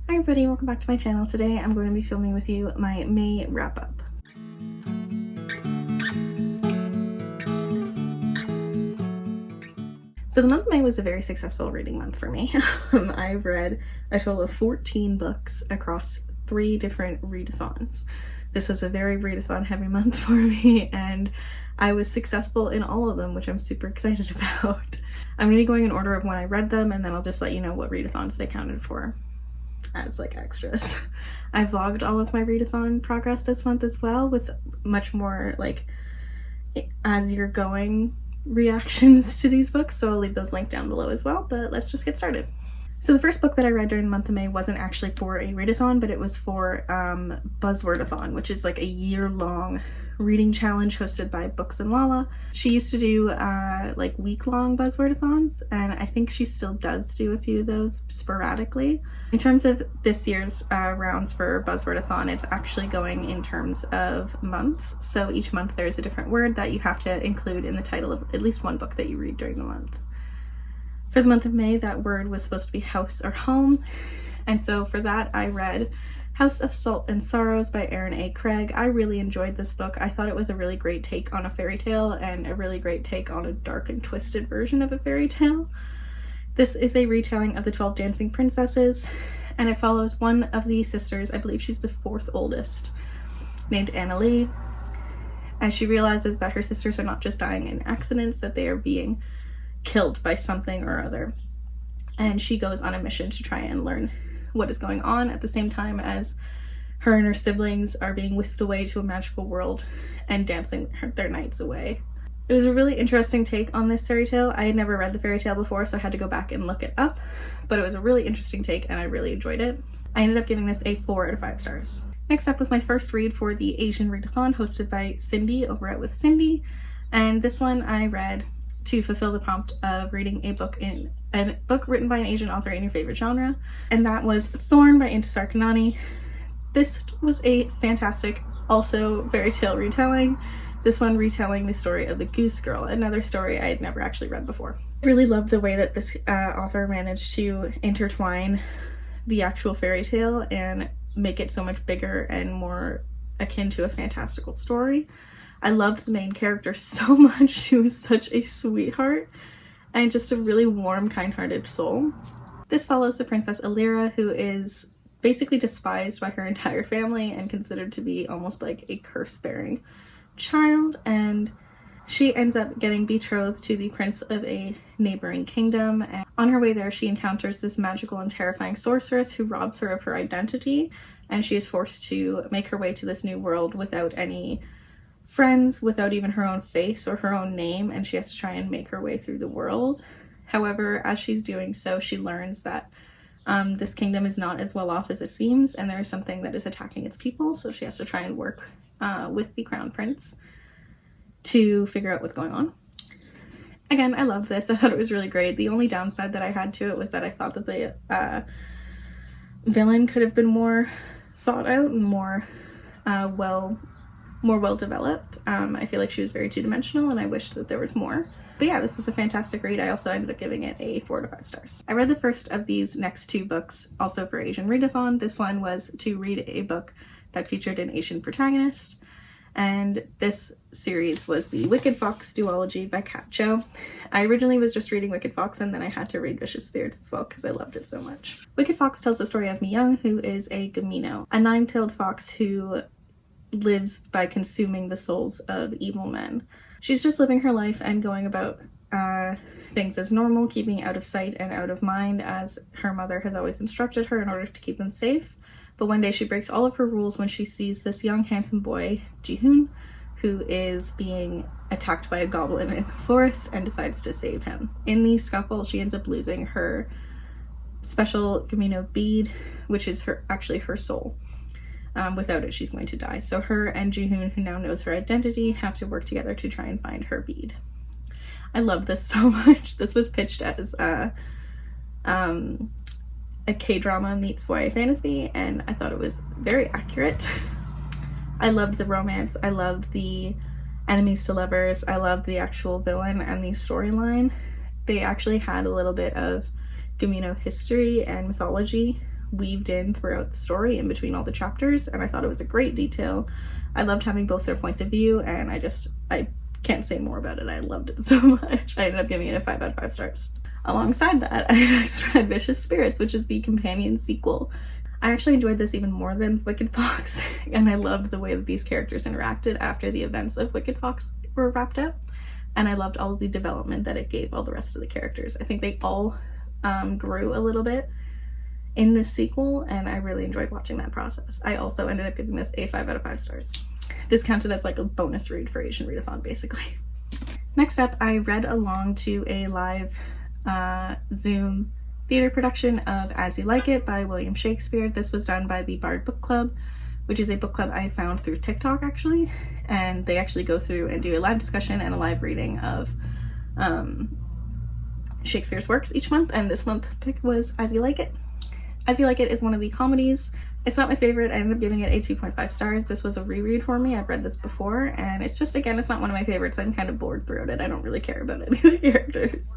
Hi everybody, welcome back to my channel. Today I'm going to be filming with you my May wrap-up. So the month of May was a very successful reading month for me. I've read a total of 14 books across 3 different readathons. This was a very readathon heavy month for me, and I was successful in all of them, which I'm super excited about. I'm going to be going in order of when I read them, and then I'll just let you know what readathons they counted for as like extras. I vlogged all of my readathon progress this month as well, with much more like as you're going reactions to these books, so I'll leave those linked down below as well, but let's just get started. So the first book that I read during the month of May wasn't actually for a readathon, but it was for Buzzwordathon, which is like a year-long reading challenge hosted by Books and Lala. She used to do like week-long Buzzwordathons, and I think she still does do a few of those sporadically. In terms of this year's rounds for Buzzwordathon, it's actually going in terms of months. So each month there's a different word that you have to include in the title of at least one book that you read during the month. For the month of May, that word was supposed to be house or home, and so for that I read House of Salt and Sorrows by Erin A. Craig. I really enjoyed this book. I thought it was a really great take on a fairy tale and a really great take on a dark and twisted version of a fairy tale. This is a retelling of the 12 Dancing Princesses, and it follows one of the sisters, I believe she's the 4th oldest, named Annalee, as she realizes that her sisters are not just dying in accidents, that they are being killed by something or other. And she goes on a mission to try and learn what is going on at the same time as her and her siblings are being whisked away to a magical world and dancing their nights away. It was a really interesting take on this fairy tale. I had never read the fairy tale before, so I had to go back and look it up, but it was a really interesting take and I really enjoyed it. I ended up giving this a 4 out of 5 stars. Next up was my first read for the Asian Readathon hosted by Cindy over at With Cindy, and this one I read to fulfill the prompt of reading a book written by an Asian author in your favorite genre, and that was Thorn by Intisar Kanani. This was a fantastic, also fairy tale retelling. This one retelling the story of the Goose Girl, another story I had never actually read before. I really loved the way that this author managed to intertwine the actual fairy tale and make it so much bigger and more akin to a fantastical story. I loved the main character so much. She was such a sweetheart and just a really warm, kind-hearted soul. This follows the Princess Alira, who is basically despised by her entire family and considered to be almost like a curse-bearing child, and she ends up getting betrothed to the prince of a neighboring kingdom, and on her way there she encounters this magical and terrifying sorceress who robs her of her identity, and she is forced to make her way to this new world without any friends, without even her own face or her own name, and she has to try and make her way through the world. However, as she's doing so, she learns that this kingdom is not as well off as it seems, and there is something that is attacking its people, so she has to try and work with the crown prince to figure out what's going on. Again, I loved this. I thought it was really great. The only downside that I had to it was that I thought that the villain could have been more thought out and more well developed. I feel like she was very two-dimensional and I wished that there was more. But yeah, this was a fantastic read. I also ended up giving it a 4 out of 5 stars. I read the first of these next 2 books also for Asian Readathon. This one was to read a book that featured an Asian protagonist, and this series was the Wicked Fox duology by Kat Cho. I originally was just reading Wicked Fox, and then I had to read Vicious Spirits as well because I loved it so much. Wicked Fox tells the story of Mi-young, who is a Gamino, a 9-tailed fox who lives by consuming the souls of evil men. She's just living her life and going about things as normal, keeping out of sight and out of mind as her mother has always instructed her in order to keep them safe. But one day she breaks all of her rules when she sees this young handsome boy, Ji-hoon, who is being attacked by a goblin in the forest, and decides to save him. In the scuffle, she ends up losing her special Gamino bead, which is actually her soul. Without it, she's going to die. So her and Ji-hoon, who now knows her identity, have to work together to try and find her bead. I love this so much. This was pitched as a K-drama meets YA fantasy, and I thought it was very accurate. I loved the romance. I loved the enemies to lovers. I loved the actual villain and the storyline. They actually had a little bit of Gamino history and mythology weaved in throughout the story in between all the chapters, and I thought it was a great detail. I loved having both their points of view, and I can't say more about it. I loved it so much. I ended up giving it a 5 out of 5 stars. Alongside that, I next read Vicious Spirits, which is the companion sequel. I actually enjoyed this even more than Wicked Fox, and I loved the way that these characters interacted after the events of Wicked Fox were wrapped up, and I loved all of the development that it gave all the rest of the characters. I think they all grew a little bit in this sequel, and I really enjoyed watching that process. I also ended up giving this a 5 out of 5 stars. This counted as like a bonus read for Asian Readathon, basically. Next up, I read along to a live Zoom theater production of As You Like It by William Shakespeare. This was done by the Bard Book Club, which is a book club I found through TikTok actually, and they actually go through and do a live discussion and a live reading of Shakespeare's works each month, and this month pick was As You Like It. As You Like It is one of the comedies. It's not my favorite. I ended up giving it a 2.5 stars. This was a reread for me. I've read this before, and it's just, again, it's not one of my favorites. I'm kind of bored throughout it. I don't really care about any of the characters.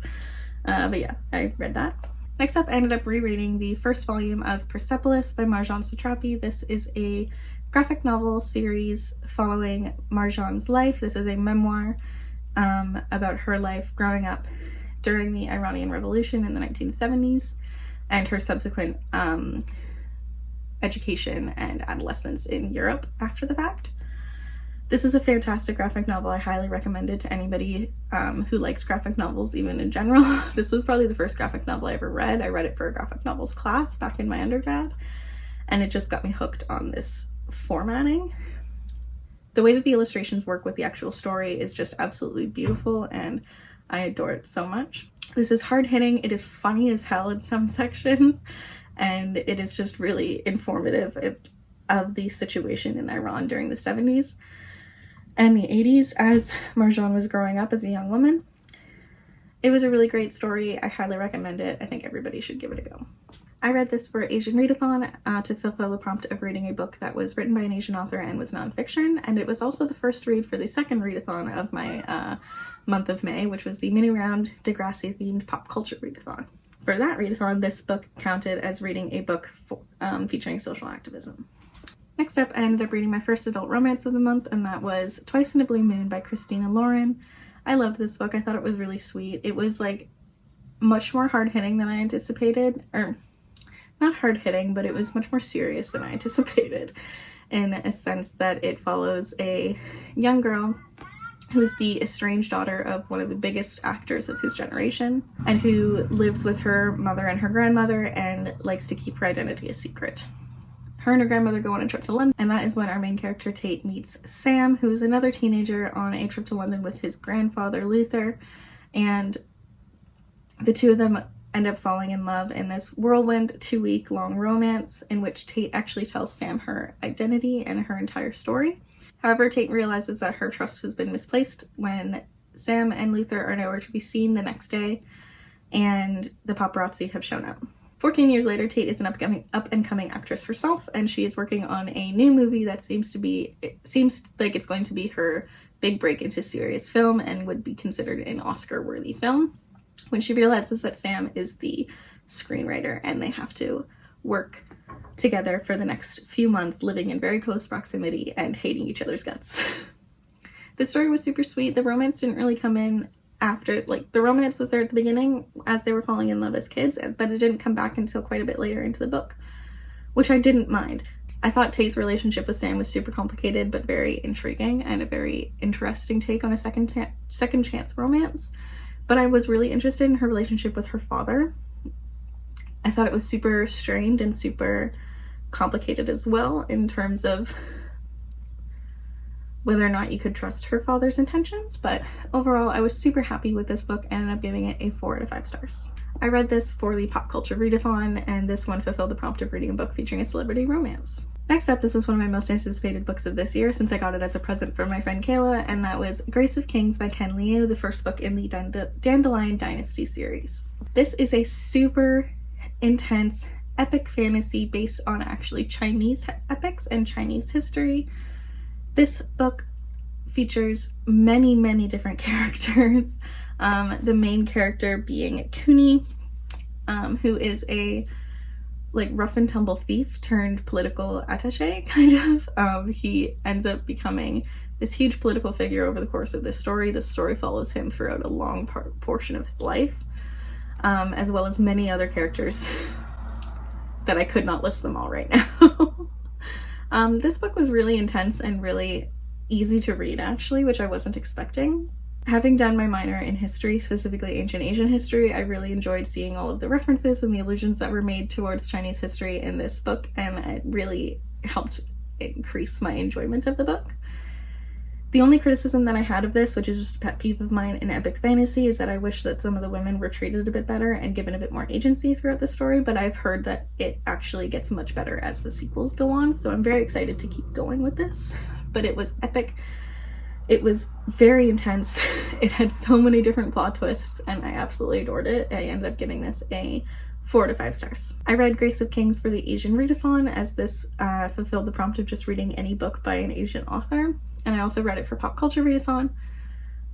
But yeah, I read that. Next up, I ended up rereading the first volume of Persepolis by Marjane Satrapi. This is a graphic novel series following Marjane's life. This is a memoir about her life growing up during the Iranian Revolution in the 1970s and her subsequent education and adolescence in Europe after the fact. This is a fantastic graphic novel. I highly recommend it to anybody who likes graphic novels, even in general. This was probably the first graphic novel I ever read. I read it for a graphic novels class back in my undergrad, and it just got me hooked on this formatting. The way that the illustrations work with the actual story is just absolutely beautiful, and I adore it so much. This is hard-hitting. It is funny as hell in some sections, and it is just really informative of the situation in Iran during the 70s and the 80s as Marjane was growing up as a young woman. It was a really great story. I highly recommend it. I think everybody should give it a go. I read this for Asian Readathon to fulfill the prompt of reading a book that was written by an Asian author and was nonfiction, and it was also the first read for the second readathon of my month of May, which was the mini round Degrassi themed pop culture readathon. For that readathon, this book counted as reading a book featuring social activism. Next up, I ended up reading my first adult romance of the month, and that was Twice in a Blue Moon by Christina Lauren. I loved this book. I thought it was really sweet. It was like much more hard-hitting than I anticipated, or not hard-hitting, but it was much more serious than I anticipated, in a sense that it follows a young girl who is the estranged daughter of one of the biggest actors of his generation, and who lives with her mother and her grandmother and likes to keep her identity a secret. Her and her grandmother go on a trip to London, and that is when our main character Tate meets Sam, who is another teenager on a trip to London with his grandfather Luther, and the two of them end up falling in love in this whirlwind 2-week-long romance in which Tate actually tells Sam her identity and her entire story. However, Tate realizes that her trust has been misplaced when Sam and Luther are nowhere to be seen the next day, and the paparazzi have shown up. 14 years later, Tate is an up-and-coming actress herself, and she is working on a new movie that seems like it's going to be her big break into serious film and would be considered an Oscar-worthy film, when she realizes that Sam is the screenwriter and they have to work together for the next few months, living in very close proximity and hating each other's guts. The story was super sweet. The romance didn't really come in after, like, the romance was there at the beginning as they were falling in love as kids, but it didn't come back until quite a bit later into the book, which I didn't mind. I thought Tate's relationship with Sam was super complicated but very intriguing and a very interesting take on a second chance romance, but I was really interested in her relationship with her father. I thought it was super strained and super complicated as well in terms of whether or not you could trust her father's intentions, but overall I was super happy with this book and ended up giving it a 4 out of 5 stars. I read this for the pop culture readathon, and this one fulfilled the prompt of reading a book featuring a celebrity romance. Next up, this was one of my most anticipated books of this year since I got it as a present from my friend Kayla, and that was Grace of Kings by Ken Liu, the first book in the Dandelion Dynasty series. This is a super intense epic fantasy based on actually Chinese epics and Chinese history. This book features many, many different characters. The main character being Kuni, who is a like rough and tumble thief turned political attaché, kind of. He ends up becoming this huge political figure over the course of this story. This story follows him throughout a long portion of his life, as well as many other characters that I could not list them all right now. This book was really intense and really easy to read, actually, which I wasn't expecting. Having done my minor in history, specifically ancient Asian history, I really enjoyed seeing all of the references and the allusions that were made towards Chinese history in this book, and it really helped increase my enjoyment of the book. The only criticism that I had of this, which is just a pet peeve of mine in epic fantasy, is that I wish that some of the women were treated a bit better and given a bit more agency throughout the story, but I've heard that it actually gets much better as the sequels go on, so I'm very excited to keep going with this. But it was epic. It was very intense. It had so many different plot twists, and I absolutely adored it. I ended up giving this a 4 to 5 stars. I read Grace of Kings for the Asian readathon, as this fulfilled the prompt of just reading any book by an Asian author, and I also read it for Pop Culture Readathon,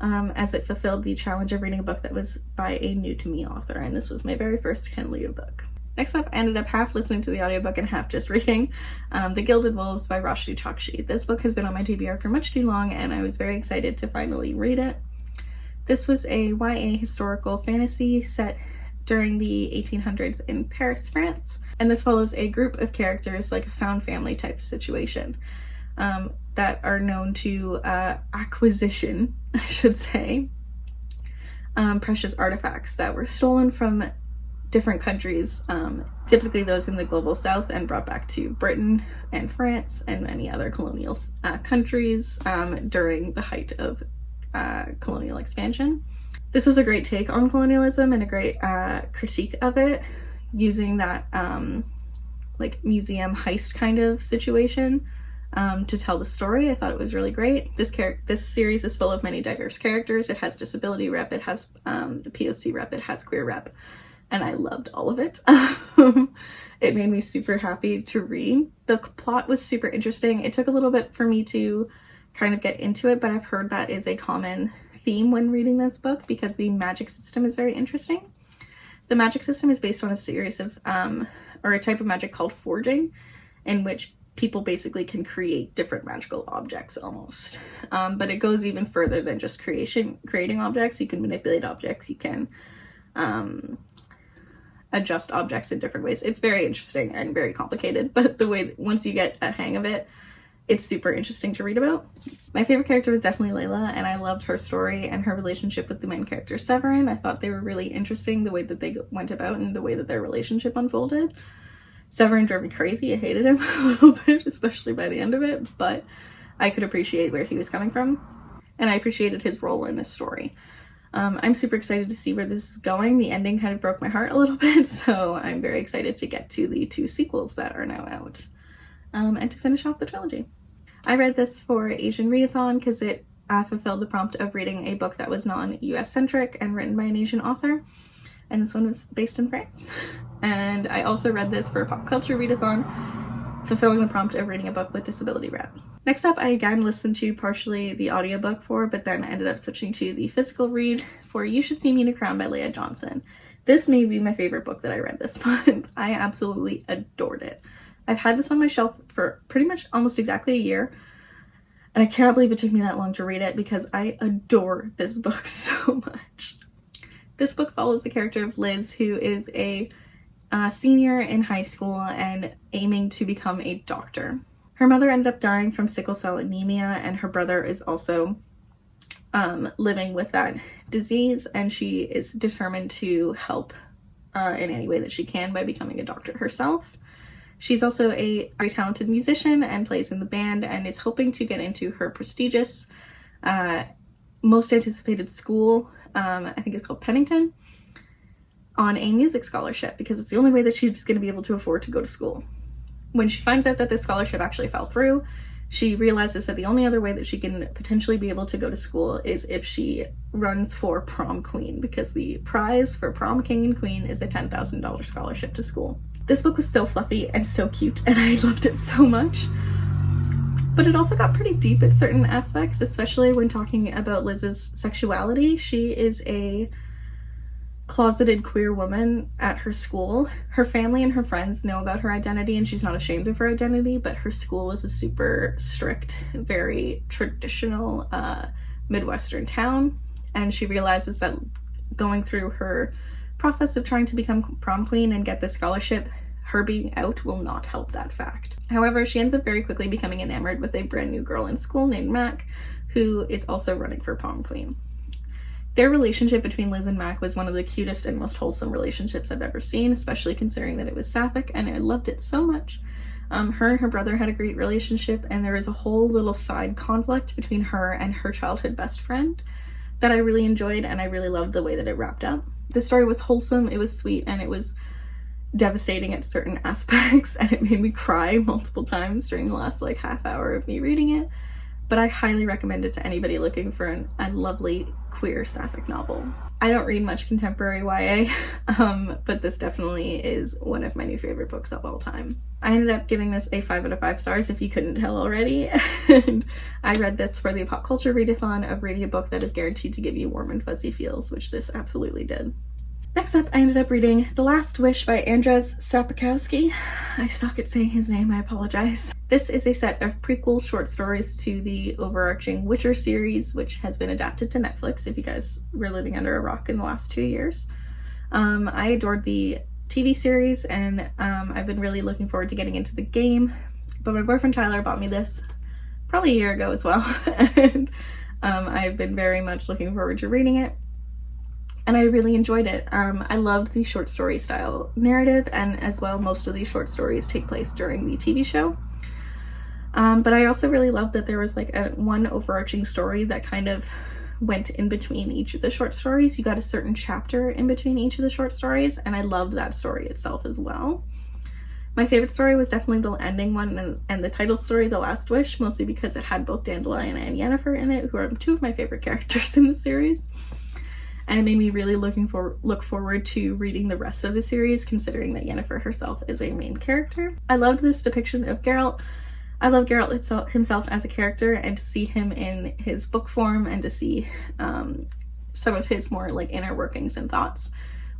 as it fulfilled the challenge of reading a book that was by a new-to-me author, and this was my very first Ken Liu book. Next up, I ended up half listening to the audiobook and half just reading The Gilded Wolves by Rashtu Chokshi. This book has been on my TBR for much too long, and I was very excited to finally read it. This was a YA historical fantasy set during the 1800s in Paris, France, and this follows a group of characters, like a found family type situation, that are known to acquisition, I should say, precious artifacts that were stolen from different countries, typically those in the global south, and brought back to Britain and France and many other colonial countries during the height of colonial expansion. This was a great take on colonialism and a great critique of it, using that like museum heist kind of situation to tell the story. I thought it was really great. This series is full of many diverse characters. It has disability rep, it has the POC rep, it has queer rep, and I loved all of it. It made me super happy to read. The plot was super interesting. It took a little bit for me to kind of get into it, but I've heard that is a common theme when reading this book because the magic system is very interesting. The magic system is based on a series of, or a type of magic called forging, in which people basically can create different magical objects almost. But it goes even further than just creating objects. You can manipulate objects, you can adjust objects in different ways. It's very interesting and very complicated, but the way, once you get a hang of it, it's super interesting to read about. My favorite character was definitely Layla, and I loved her story and her relationship with the main character Severin. I thought they were really interesting, the way that they went about and the way that their relationship unfolded. Severin drove me crazy. I hated him a little bit, especially by the end of it, but I could appreciate where he was coming from, and I appreciated his role in this story. I'm super excited to see where this is going. The ending kind of broke my heart a little bit, so I'm very excited to get to the 2 sequels that are now out, and to finish off the trilogy. I read this for Asian Readathon because it fulfilled the prompt of reading a book that was non-US centric and written by an Asian author, and this one was based in France. And I also read this for Pop Culture Readathon, fulfilling the prompt of reading a book with disability rep. Next up, I again listened to partially the audiobook for, but then ended up switching to the physical read for You Should See Me in a Crown by Leah Johnson. This may be my favorite book that I read this month. I absolutely adored it. I've had this on my shelf for pretty much almost exactly a year, and I cannot believe it took me that long to read it because I adore this book so much. This book follows the character of Liz, who is a senior in high school and aiming to become a doctor. Her mother ended up dying from sickle cell anemia, and her brother is also living with that disease, and she is determined to help in any way that she can by becoming a doctor herself. She's also a very talented musician and plays in the band and is hoping to get into her prestigious, most anticipated school, I think it's called Pennington, on a music scholarship because it's the only way that she's going to be able to afford to go to school. When she finds out that this scholarship actually fell through, she realizes that the only other way that she can potentially be able to go to school is if she runs for prom queen, because the prize for prom king and queen is a $10,000 scholarship to school. This book was so fluffy and so cute, and I loved it so much. But it also got pretty deep at certain aspects, especially when talking about Liz's sexuality. She is a closeted queer woman at her school. Her family and her friends know about her identity and she's not ashamed of her identity, but her school is a super strict, very traditional Midwestern town, and she realizes that going through her process of trying to become prom queen and get the scholarship, her being out will not help that fact. However, she ends up very quickly becoming enamored with a brand new girl in school named Mac, who is also running for prom queen. Their relationship between Liz and Mac was one of the cutest and most wholesome relationships I've ever seen, especially considering that it was sapphic, and I loved it so much. Her and her brother had a great relationship, and there was a whole little side conflict between her and her childhood best friend that I really enjoyed, and I really loved the way that it wrapped up. The story was wholesome, it was sweet, and it was devastating at certain aspects, and it made me cry multiple times during the last like half hour of me reading it. But I highly recommend it to anybody looking for a lovely queer sapphic novel. I don't read much contemporary YA, but this definitely is one of my new favorite books of all time. I ended up giving this a 5 out of 5 stars, if you couldn't tell already, and I read this for the pop culture readathon of reading a book that is guaranteed to give you warm and fuzzy feels, which this absolutely did. Next up, I ended up reading The Last Wish by Andrzej Sapkowski. I suck at saying his name, I apologize. This is a set of prequel short stories to the overarching Witcher series, which has been adapted to Netflix, if you guys were living under a rock in the last 2 years. I adored the TV series, and I've been really looking forward to getting into the game, but my boyfriend Tyler bought me this probably a year ago as well, and I've been very much looking forward to reading it. And I really enjoyed it. I loved the short story style narrative, and as well, most of these short stories take place during the TV show. But I also really loved that there was like one overarching story that kind of went in between each of the short stories. You got a certain chapter in between each of the short stories, and I loved that story itself as well. My favorite story was definitely the ending one and the title story, The Last Wish, mostly because it had both Dandelion and Yennefer in it, who are two of my favorite characters in the series. And it made me really look forward to reading the rest of the series, considering that Yennefer herself is a main character. I loved this depiction of Geralt. I love Geralt himself as a character, and to see him in his book form and to see some of his more like inner workings and thoughts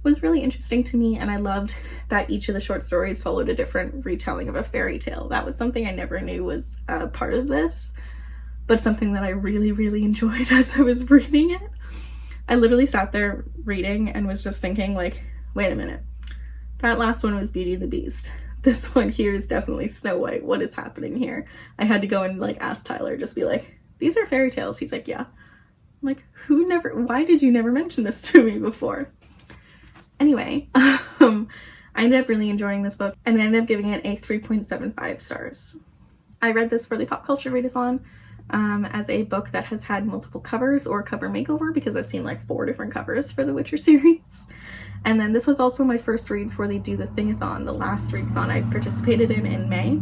was really interesting to me. And I loved that each of the short stories followed a different retelling of a fairy tale. That was something I never knew was part of this, but something that I really, really enjoyed as I was reading it. I literally sat there reading and was just thinking like, wait a minute, that last one was Beauty and the Beast. This one here is definitely Snow White. What is happening here? I had to go and like ask Tyler, just be like, these are fairy tales. He's like, yeah. I'm like, why did you never mention this to me before? Anyway, I ended up really enjoying this book and I ended up giving it a 3.75 stars. I read this for the pop culture readathon as a book that has had multiple covers or cover makeover, because I've seen like 4 different covers for the Witcher series. And then this was also my first read for the Do the Thing-a-thon, the last readathon I participated in May.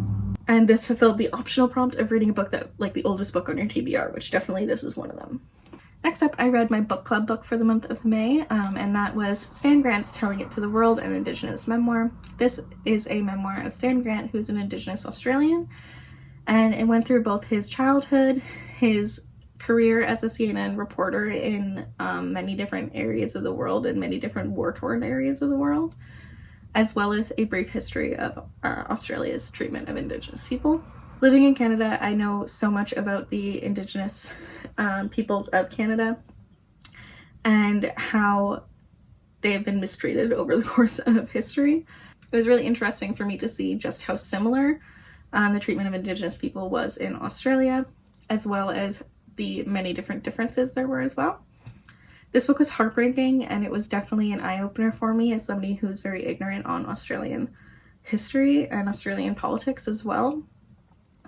And this fulfilled the optional prompt of reading a book that, like, the oldest book on your TBR, which definitely this is one of them. Next up, I read my book club book for the month of May, and that was Stan Grant's Telling It to the World, an Indigenous memoir. This is a memoir of Stan Grant, who's an Indigenous Australian, and it went through both his childhood, his career as a CNN reporter in many different areas of the world and many different war-torn areas of the world, as well as a brief history of Australia's treatment of Indigenous people. Living in Canada, I know so much about the Indigenous peoples of Canada and how they have been mistreated over the course of history. It was really interesting for me to see just how similar the treatment of Indigenous people was in Australia, as well as the many different differences there were as well. This book was heartbreaking, and it was definitely an eye-opener for me as somebody who's very ignorant on Australian history and Australian politics as well.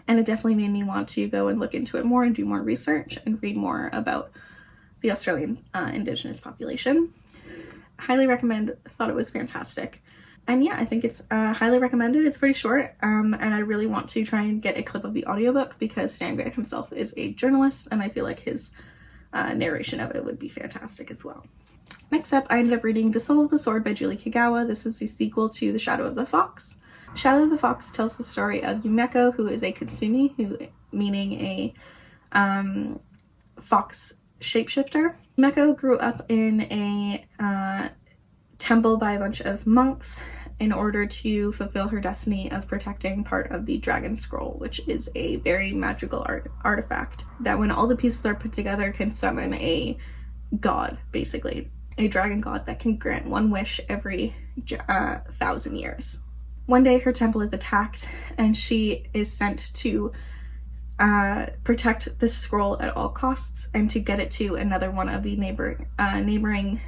And it definitely made me want to go and look into it more and do more research and read more about the Australian Indigenous population. Highly recommend. Thought it was fantastic. And yeah, I think it's highly recommended. It's pretty short, and I really want to try and get a clip of the audiobook because Stan Grant himself is a journalist, and I feel like his narration of it would be fantastic as well. Next up, I ended up reading The Soul of the Sword by Julie Kagawa. This is the sequel to The Shadow of the Fox. Shadow of the Fox tells the story of Yumeko, who is a kitsune, meaning a fox shapeshifter. Yumeko grew up in a temple by a bunch of monks in order to fulfill her destiny of protecting part of the dragon scroll, which is a very magical artifact that when all the pieces are put together can summon a god, basically a dragon god that can grant one wish every 1,000 years. One day her temple is attacked and she is sent to protect the scroll at all costs and to get it to another one of the neighboring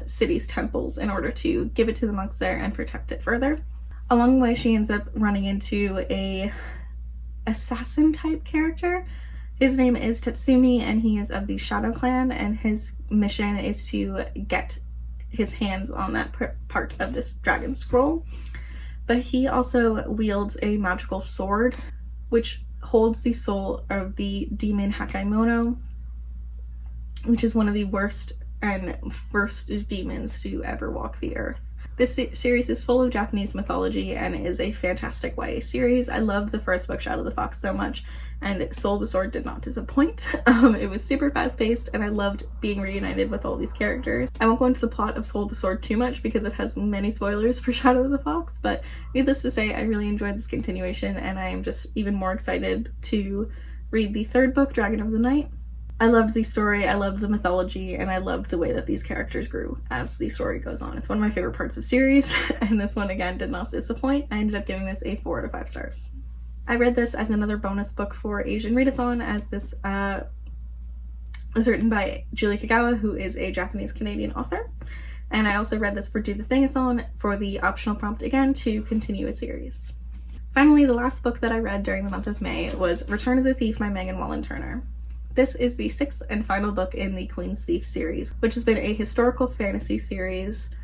city's temples in order to give it to the monks there and protect it further. Along the way she ends up running into a assassin type character. His name is Tatsumi and he is of the Shadow Clan, and his mission is to get his hands on that part of this dragon scroll. But he also wields a magical sword which holds the soul of the demon Hakaimono, which is one of the worst and first demons to ever walk the earth. This series is full of Japanese mythology and is a fantastic YA series. I loved the first book, Shadow the Fox, so much, and Soul the Sword did not disappoint. It was super fast-paced and I loved being reunited with all these characters. I won't go into the plot of Soul the Sword too much because it has many spoilers for Shadow the Fox, but needless to say, I really enjoyed this continuation and I am just even more excited to read the third book, Dragon of the Night. I loved the story, I loved the mythology, and I loved the way that these characters grew as the story goes on. It's one of my favorite parts of the series, and this one again did not disappoint. I ended up giving this a 4 out of 5 stars. I read this as another bonus book for Asian Readathon, as this was written by Julie Kagawa, who is a Japanese-Canadian author. And I also read this for Do the Thingathon for the optional prompt again to continue a series. Finally, the last book that I read during the month of May was Return of the Thief by Megan Wallen-Turner. This is the 6th and final book in the Queen's Thief series, which has been a historical fantasy series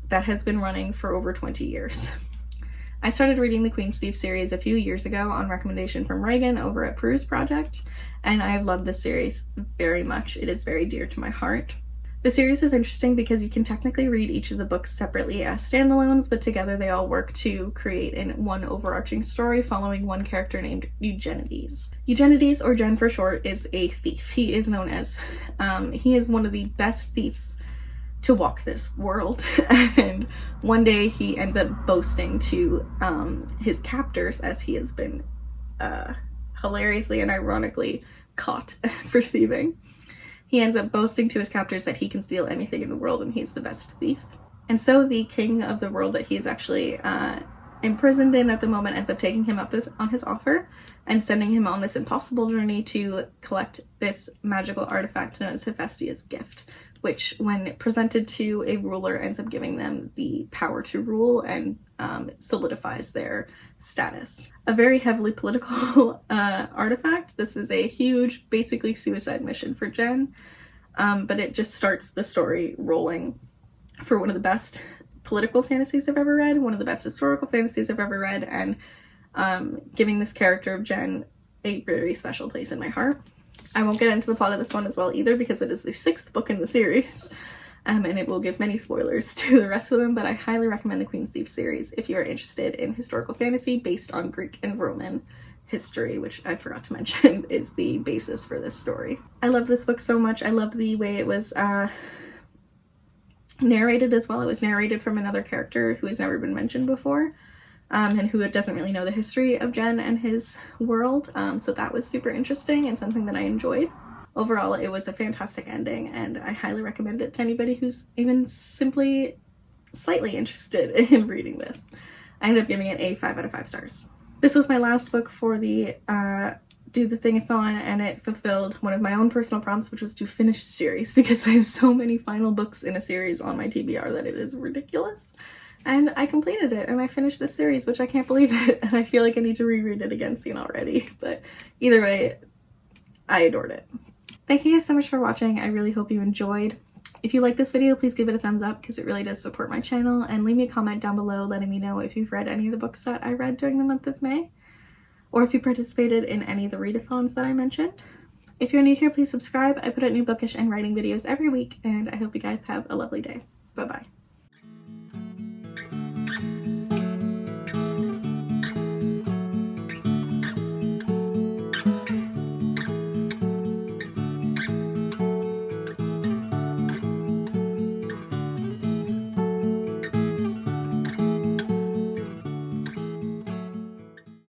that has been running for over 20 years. I started reading the Queen's Thief series a few years ago on recommendation from Reagan over at Peruse Project, and I have loved this series very much. It is very dear to my heart. The series is interesting because you can technically read each of the books separately as standalones, but together they all work to create one overarching story following one character named Eugenides. Eugenides, or Jen for short, is a thief. He is known as, he is one of the best thieves to walk this world, and one day he ends up boasting to his captors, as he has been hilariously and ironically caught for thieving. He ends up boasting to his captors that he can steal anything in the world and he's the best thief. And so the king of the world that he is actually imprisoned in at the moment ends up taking him up on his offer and sending him on this impossible journey to collect this magical artifact known as Hephaestia's gift, which when presented to a ruler ends up giving them the power to rule and solidifies their status. A very heavily political artifact. This is a huge, basically suicide mission for Jen, but it just starts the story rolling for one of the best political fantasies I've ever read, one of the best historical fantasies I've ever read, and giving this character of Jen a very special place in my heart. I won't get into the plot of this one as well either because it is the 6th book in the series, and it will give many spoilers to the rest of them, but I highly recommend the Queen's Thief series if you are interested in historical fantasy based on Greek and Roman history, which I forgot to mention is the basis for this story. I love this book so much. I loved the way it was narrated as well. It was narrated from another character who has never been mentioned before, and who doesn't really know the history of Jen and his world, so that was super interesting and something that I enjoyed. Overall, it was a fantastic ending, and I highly recommend it to anybody who's even simply slightly interested in reading this. I ended up giving it a 5 out of 5 stars. This was my last book for the Do the Thingathon, and it fulfilled one of my own personal prompts, which was to finish the series, because I have so many final books in a series on my TBR that it is ridiculous. And I completed it, and I finished this series, which I can't believe it, and I feel like I need to reread it again soon already, but either way, I adored it. Thank you guys so much for watching. I really hope you enjoyed. If you like this video, please give it a thumbs up because it really does support my channel, and leave me a comment down below letting me know if you've read any of the books that I read during the month of May, or if you participated in any of the readathons that I mentioned. If you're new here, please subscribe. I put out new bookish and writing videos every week, and I hope you guys have a lovely day. Bye-bye.